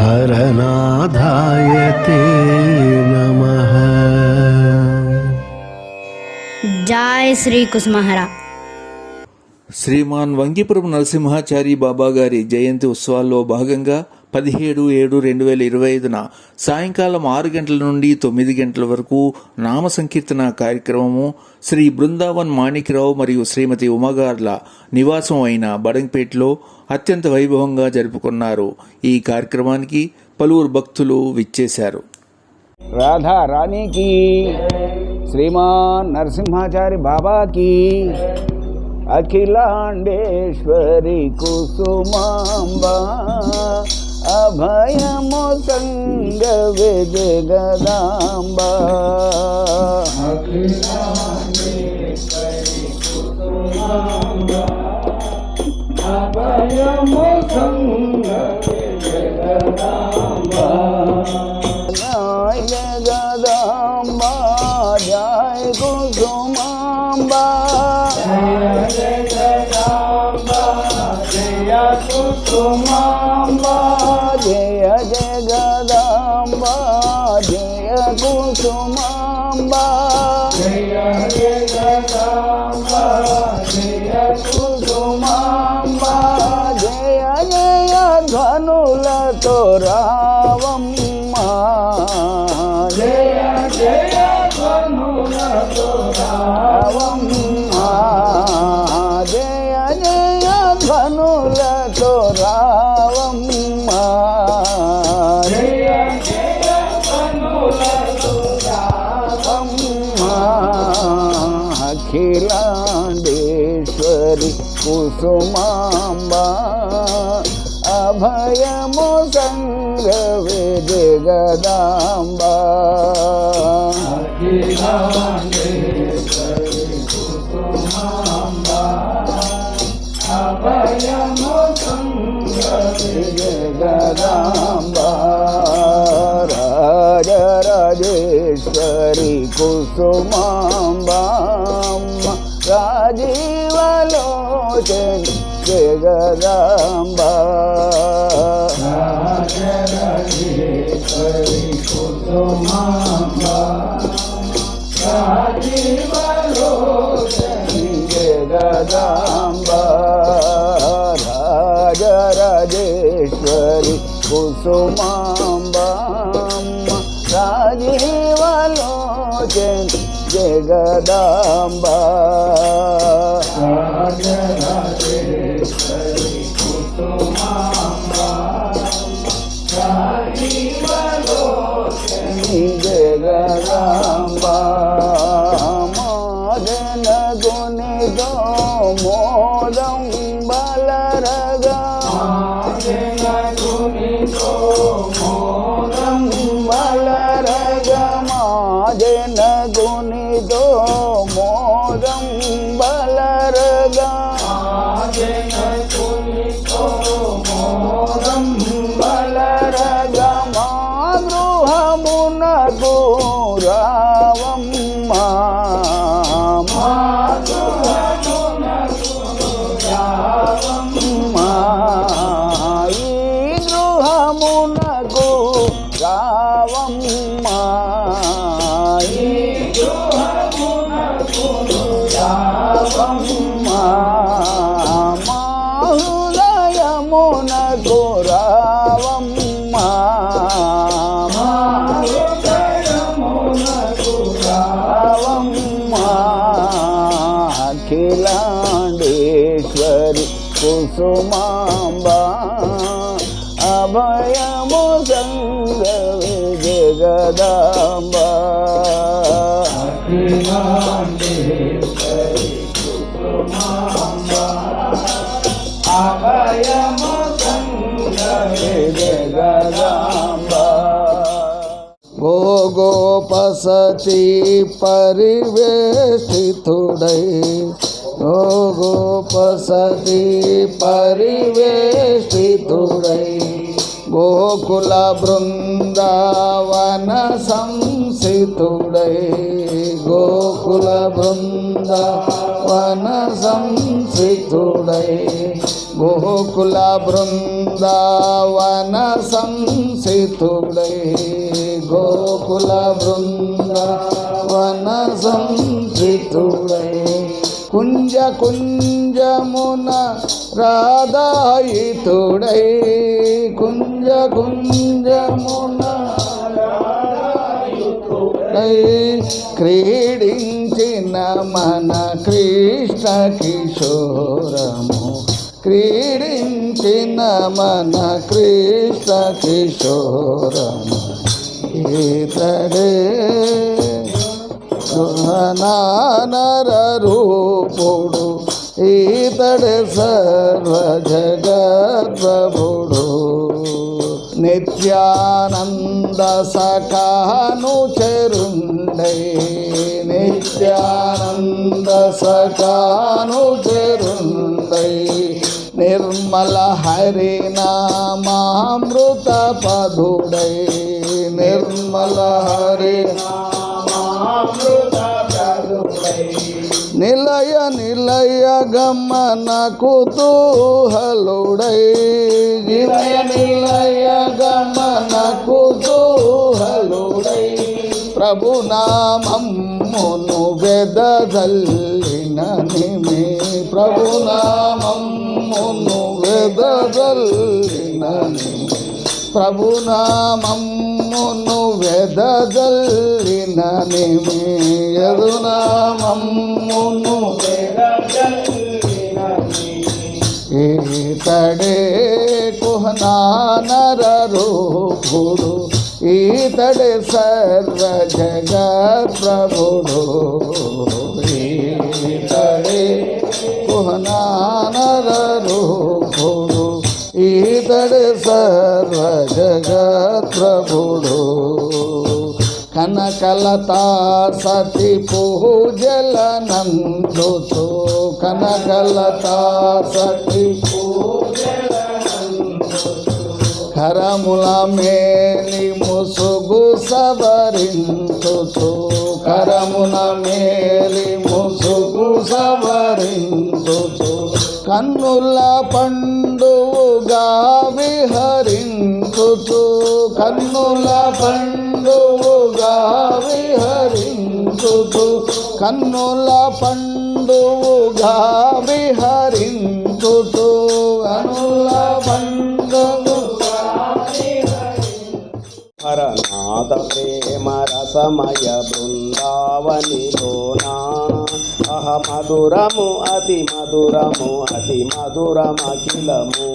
हरनाथाय ते नमः। जय श्री कुसुमहरा। శ్రీమాన్ వంగిపురం నరసింహాచారి బాబా గారి జయంతి ఉత్సవాల్లో భాగంగా 17/7/2025 సాయంకాలం 6 గంటల నుండి 9 గంటల వరకు నామ సంకీర్తన కార్యక్రమము శ్రీ బృందావన్ మాణిక్రావు మరియు శ్రీమతి ఉమాగార్ల నివాసం అయిన బడంగ్పేటలో అత్యంత వైభవంగా జరుపుకున్నారు. ఈ కార్యక్రమానికి పలువురు భక్తులు విచ్చేశారు. राधा रानी की, श्रीमान नरसिम्हाचार्य बाबा की, अखिलांडेश्वरी कुसुमांबा, अभयमो संग विजगदांबा, अखिलांडेश्वरी कुसुमांबा, अभयमो संग विजगदांबा, जगदांबा जय कुसुमांबा, जय जगदांबा जय कुसुमांबा, जय जगदांबा जय कुसुमांबा, जय जगदांबा जय कुसुमांबा, जय जय ध्वनुलतो रावम्मा, जय जय ध्वनुलतो रावम्मा, जय जय ध्वनुलतो रावम्मा, जय जय ध्वनुलतो रावम्मा, अखिलांडेश्वरी कुसुमांबा, अभयमो संग विजगदांबा, अखिलांडेश्वरी कुसुमांबा, अभयमो संग विजगदांबा, राजराजेश्वरी कुसुमांबा, राजीवलोचन जगदांबा, राजराजेश्वरी कुसुमांबा, राजीवलोचन जगदांबा, राजराजेश्वरी कुसुमांबा, राजीवलोचन जगदांबा, राजराजेश्वरी कुसुमांबा, राजीवलोचन जगदांबा, मदन गुणितो मोदं बलरगा, मदन गुणितो मोदं बलरगा, मदन गुणितो मोदं बलरगा, मदन गुणितो मोदं बलरगा, मागृहमुनगो रावम्मा, मागृहमुनगो रावम्मा, ई गृहमुनगो रावम्मा, ई गृहमुनगो रावम्मा, माहृदयमुनगो रावम्मा, माहृदयमुनगो रावम्मा, अखिलांडेश्वरी कुसुमांबा, अभयमो संग विजगदांबा, अखिलांडेश्वरी कुसुमांबा, अभयमो संग विजगदांबा, गो गोपसती परिवेष्टितुडै, गो गोपसती परिवेष्टितुडै, గోకుల బృందావన సంసితుడై గోకుల బృందావన సంసితుడై గోకుల బృందావన సంసితుడై గోకుల బృందావన సంసితుడై కుంజ కుంజమున రాధాయితుడై కుంజ కుంజమున రాధాయితుడై క్రీడించిన మన కృష్ణ కిశోరము క్రీడించిన మన కృష్ణ కిశోరము ఈతడే నర రూపుడు ఈతడే సర్వ జగద్ప్రభుడు నిత్యానంద సఖాను చెరుండై నిత్యానంద సఖాను చెరుండై నిర్మల హరినామామృత పదుడై నిర్మల నిలయ నిలయ గమన కుతూహలుడై నిలయ నిలయ గమన కుతూహలుడై ప్రభునామమ్మును వెదజల్లిన నిమే ప్రభునామమ్మును వెదజల్లిన నిమే ప్రభునామమ్మును వెదజల్లిన నిమే యదునామమ్మును వెదజల్లిన ఈతడే కుహనానర రూపుడు ఈతడే సర్వ జగత్ప్రభుడు ఈతడే కుహనానర రూపుడు ఈతడే సర్వ జగత్ప్రభుడు కనకలతా సతి పూజల నందుతో కనకలతా సతి పూజల కరముల మేలి ముసుగు సవరించుతూ కరముల మేలి ముసుగు సవరించుతూ కన్నుల పండుగా విహరించుతూ కన్నుల పండుగా విహరించుతూ కన్నుల పండుగా విహరించుతూ కన్నుల పండుగా హరనాథ ప్రేమ రసమయ బృందావనిలోనా అహ మధురము అతి మధురము అతి మధురమఖిలము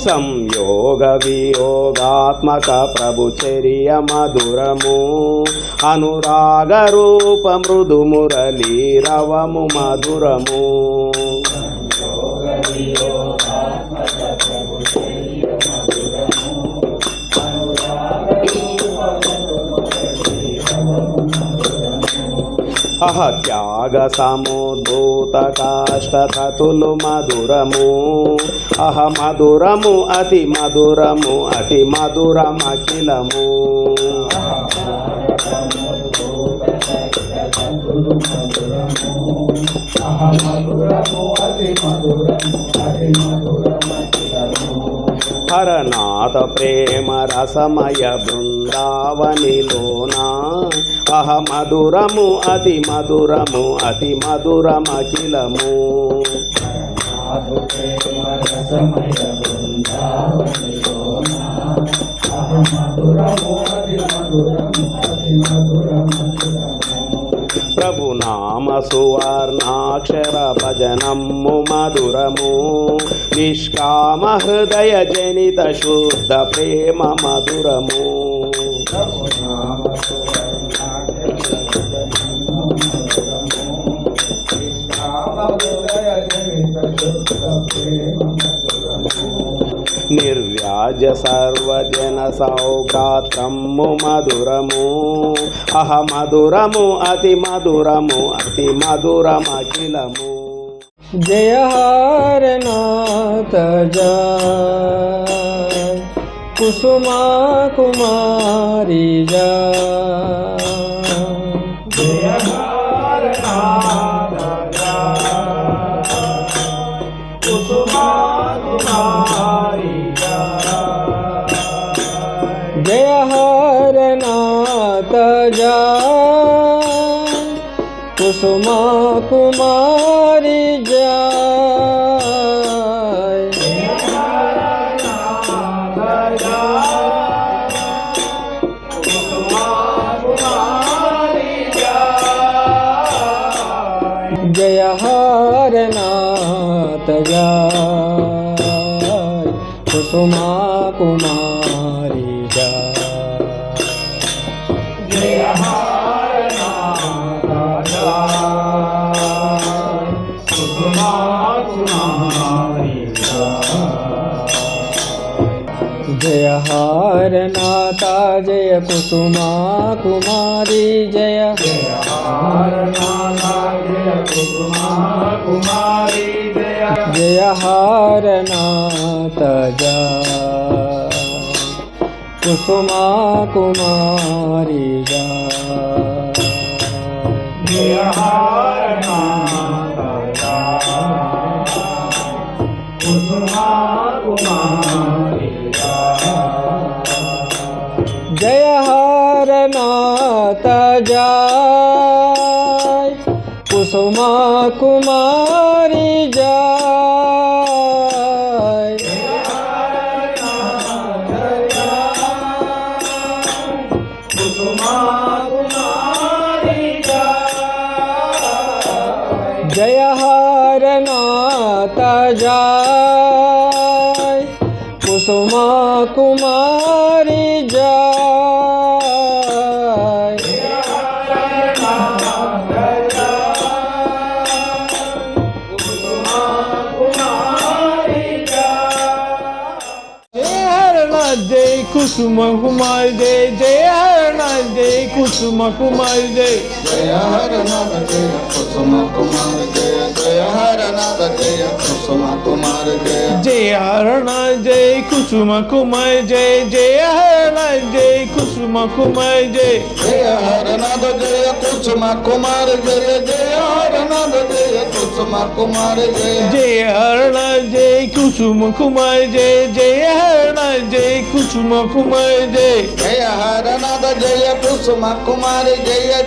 సంయోగ వియోగాత్మక ప్రభుచర్య మధురము అనురాగ రూప మృదు మురళీ రవము మధురము అహ త్యాగ సముద్భూత కాష్టతతులు మధురము అహ మధురము అతి మధురము అతి మధురమఖిలము హరనాథ ప్రేమ రసమయ బృందావనిలోనా అహ మధురము అతి మధురము అతి మధురమఖిలము ప్రభునామ సువర్ణాక్షర భజనము మధురము నిష్కామ హృదయ జనిత శుద్ధ ప్రేమ మధురము నిర్వ్యాజ రాజ సర్వజన సౌగాత్రము మధురము అహ మధురము అతి మధురము అతి మధురమఖిలము. జయ హరనాథ జయ కుసుమా కుమారి జయ హరనాథ కుసుమా కుమారి జయ హరనాథ జయ కుసుమా కుమారి జయ జయ హరనాథ జయ కుసుమా కుమారి జయ హరనాథ కుసుమా కుమారి జయ హరనాథ జయ కుసుమా కుమారి జయ జయ హరనాథ జయ కుసుమా కుమారి జయ హరనాథ కుసుమా కుమారి జయ హరనాథ జయ కుసుమా కుమారి జయ జయ హరనాథ జయ కుసుమా కుమారి जय कुसुम कुमार जय जय हरनाथ जय कुसुम कुमार जय जय हरनाथ जय कुसुम कुमार जय जय हरनाथ जय कुसुम कुमार जय जय हरनाथ जय कुसुम कुमार जय जय हरनाथ जय कुसुम कुमार जय जय हरनाथ जय कुसुम कुमार जय जय हरनाथ जय कुसुम कुमार जय जय हरनाथ जय कुसुम कुमार जय जय हरनाथ जय कुसुम कुमार जय जय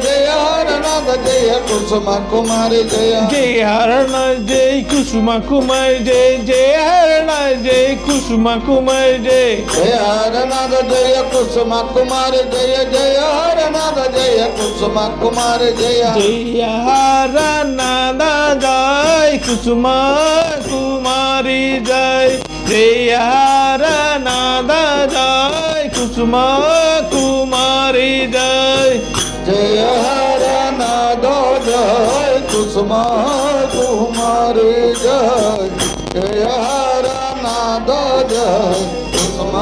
हरनाथ जय कुसुम कुमार जय जय हरनाथ जय कुसुम कुमार जय जय हरनाथ जय कुसुम कुमार जय जय हरनाथ जय कुसुम कुमार जय जय हरनाथ जय कुसुम कुमार जय जय हरनाथ जय कुसुम कुमार जय जय हरनाथ जय कुसुम कुमारी जय जय हरनाथ जय कुसुम कुमारी जय जय हरनाथ जय कुसुम कुमार जय जय हरनाथ जय कुसुम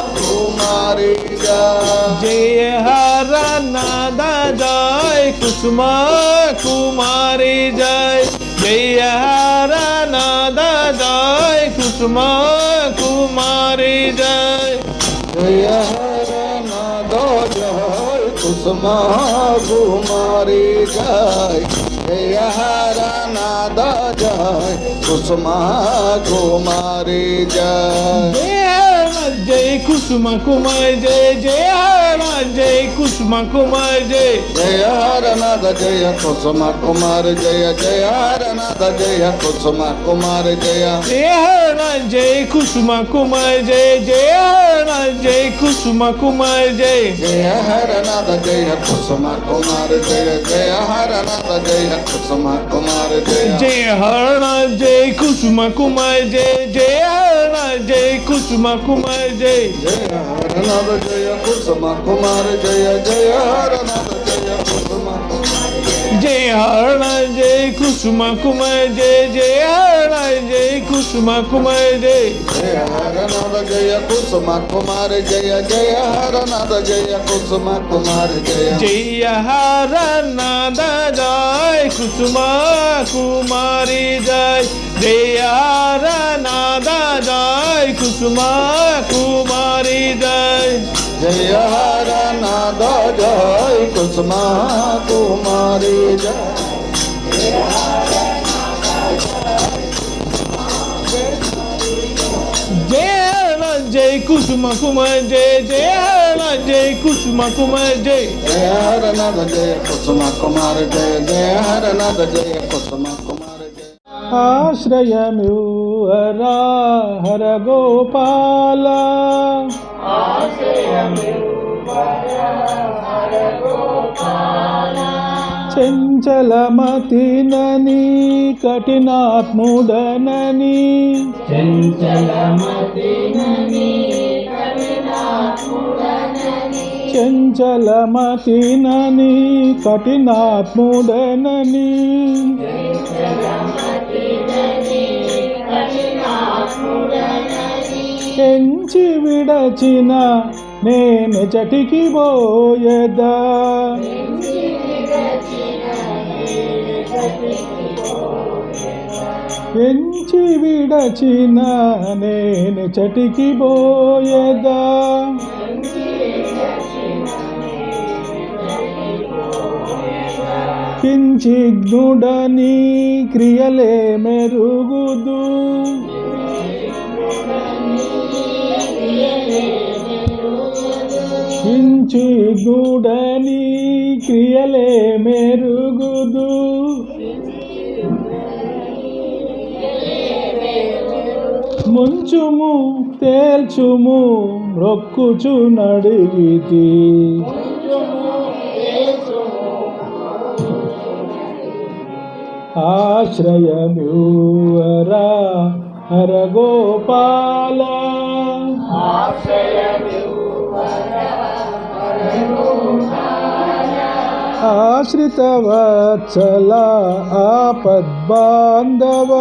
कुमार जय जय हरनाथ जय कुसुम कुमारी जय जय हरनाथ जय कुसुम कुमारी जय जय हरनाथ जय कुसुम कुमारी जय जय हरनाथ जय कुसुम कुमारी जय जय कुसुम कुमार जय जय हरनाथ जय कुसुम कुमार जय जय हरनाथ जय कुसुम कुमार जय जय हरनाथ जय कुसुम कुमार जय जय हरनाथ जय कुसुम कुमार जय जय हरनाथ जय कुसुम कुमार जय जय हरनाथ जय कुसुम कुमार जय जय हरनाथ जय कुसुम कुमार जय जय हरनाथ जय कुसुम कुमार जय जय हरनाथ जय कुसुम कुमार जय जय हरनाथ जय कुसुम कुमार जय जय हरनाथ जय कुसुम जय हरनाथ जय कुसुम कुमार जय जय हरनाथ జై కుసుమ కుమార్ జై జయ హరనాథ జయ కుసుమ కుమార్ జయ జయ హరనాథ జయ కుసుమ కుమార్ జయ జయ హరనాథ జయ కుసుమ కుమారి జయ జయ హరనాథ జయ కుసుమ కుమారి జయ జయ హరనాథ జయ కుసుమ కుమారి జయ జై కుసుమ కుమార్ జయ జయ జై కుసుమ కుమార్ జయ జయ హరనాథ జయ కుసుమ కుమార్ జయ జయ హరనాథ జయ కుసుమ కుమార్ జయ ఆశ్రయమ్యూహరా హర గోపాల చంచలమతినని కఠినాత్ముడనని చంచలమతినని కఠినాత్ముడనని ఎంచి విడచిన నేను చటికి పోయదా ఎంచి విడచిన నేను చటికి పోయదా కించిగ్నుడని క్రియలే మెరుగుదు కించిగ్నుడని క్రియలే మెరుగుదు ముంచుము తేల్చుము మ్రొక్కుచు నడిగితి ఆశ్రయమ్యూహరా హర గోపాల ఆశ్రిత వత్సల ఆపద్బాంధవ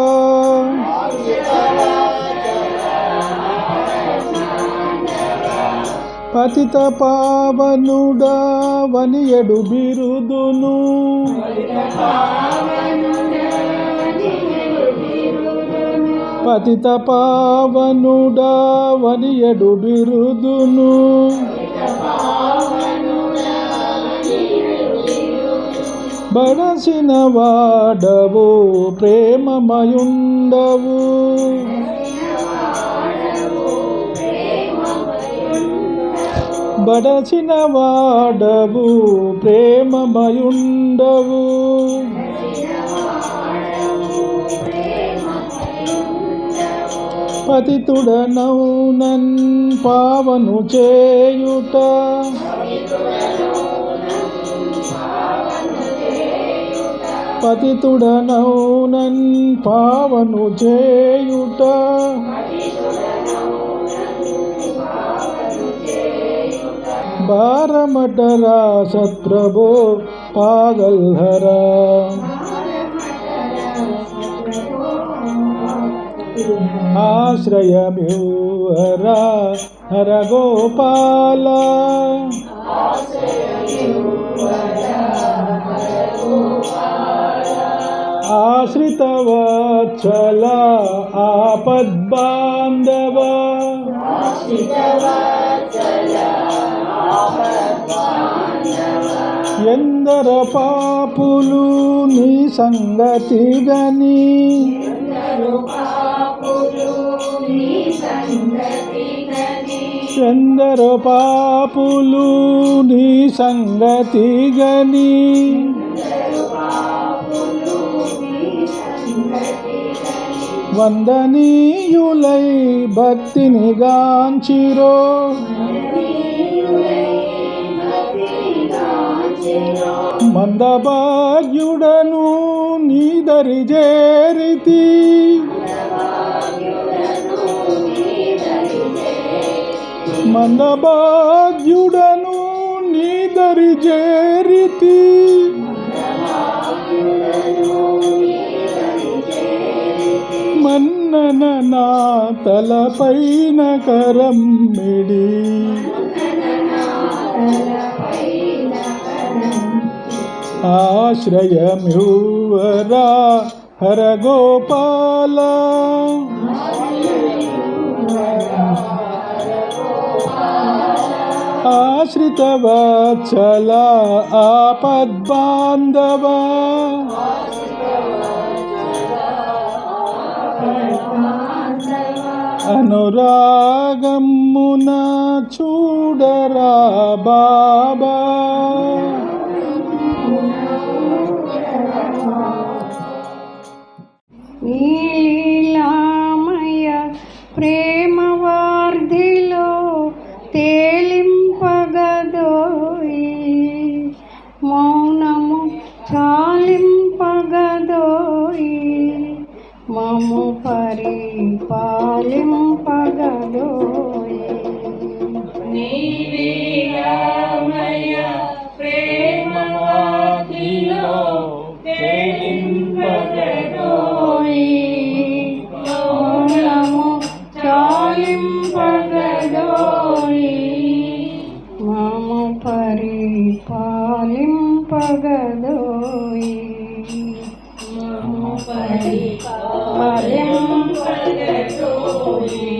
పతిత పావనుడా వనియడు బిరుదును పతిత పావనుడా వనియడు బిరుదును బడసిన వాడవు ప్రేమమయుండవు బడచిన వాడవు ప్రేమమయుండవు పతితుడనౌనన్ పావను చేయుట పతితుడనౌనన్ పావను చేయుట భారమటరా సత్ప్రభో పాగల్హరా ఆశ్రయమ్యూహరా హర గోపాల ఆశ్రిత వత్సల ఆపద్బాంధవ ఎందర పాపులు నీ సంగతి గని ఎందర పాపులు నీ సంగతి గని వందనీయులై భక్తిని గాంచిరో మందభాగ్యుడను నీదరి చేరితి మందభాగ్యుడను నీదరి చేరితి మన్నన నా తలపైన కరమ్మిడి ఆశ్రయమ్యూవరా హరగోపాల ఆశ్రితవత్సల ఆపద్బాంధవ అనురాగమున చూడరా బాబా నీలీలామయ ప్రేమవార్ధిలో తేలింపగదోయి మౌనము చాలింపగదోయి మము పరిపాలింపగదోయి నీలీలామయ ప్రేమవార్ధిలో తేలింపగదోయి మౌనము చాలింపగదోయి మము పరిపాలింపగదోయి మము పరిపాలింపగదోయి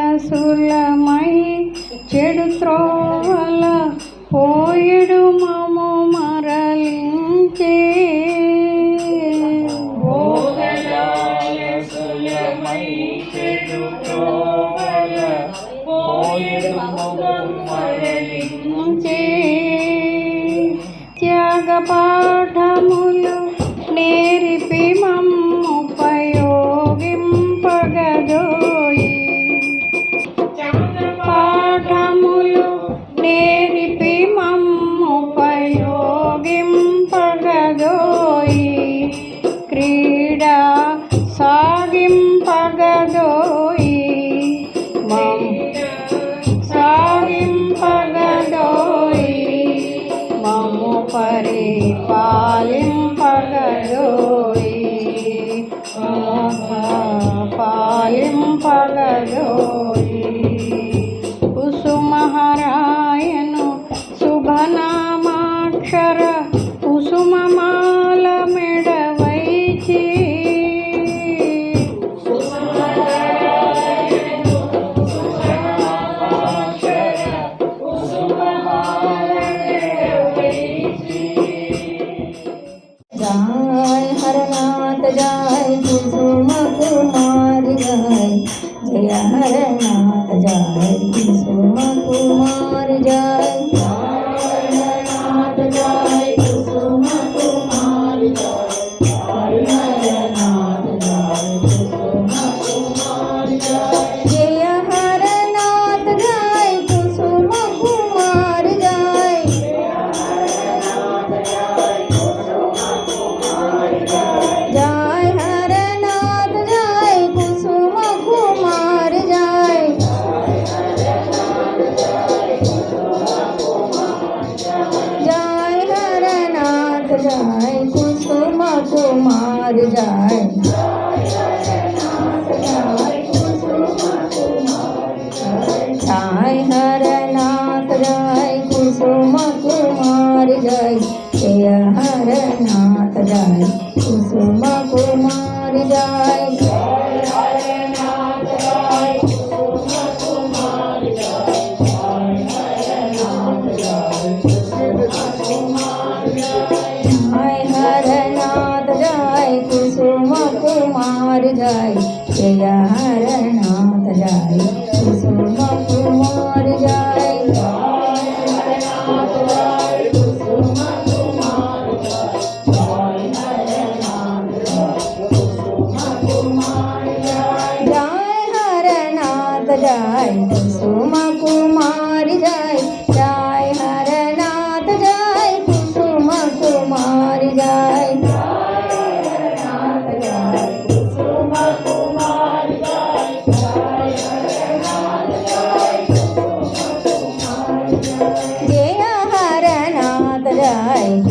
భోగలాలసులమై చెడు త్రోవల పోయిడు మము మరలించే భోగలాలసులమై చెడు త్రోవల పోయిడు మము మరలించే త్యాగ పాఠములు నేర్పి మమ్ము ఉపయోగింపగదోయి పాఠములు నేర్పి మమ్ము ఉపయోగింపగదోయి క్రీడా సాగింపగదోయి సాగింపగదోయి మమ్ము పరిపాలింపగదోయి పాలింపగదోయి కుసుమహరాయను శుభనామాక్షర కుసుమమాల మెడవైచి जय हरनाथ जय कुसुम कुमार जय जय हरनाथ जय कुसुम कुमार जय हरनाथ जय कुसुम कुमार जय हरनाथ जय कुसुम कुमार जय हरनाथ जय कुसुम कुमार जय जय हरनाथ जय कुसुम कुमार जय जय हरनाथ जय कुसुम कुमार जय जय हरनाथ जय कुसुम कुमार जय जय हरनाथ जय कुसुम कुमार जय जय हरनाथ जय कुसुम कुमार जय जय हरनाथ जय कुसुम कुमार जय जय हरनाथ जय कुसुम कुमार जय जय हरनाथ जय कुसुम कुमार जय जय हरनाथ जय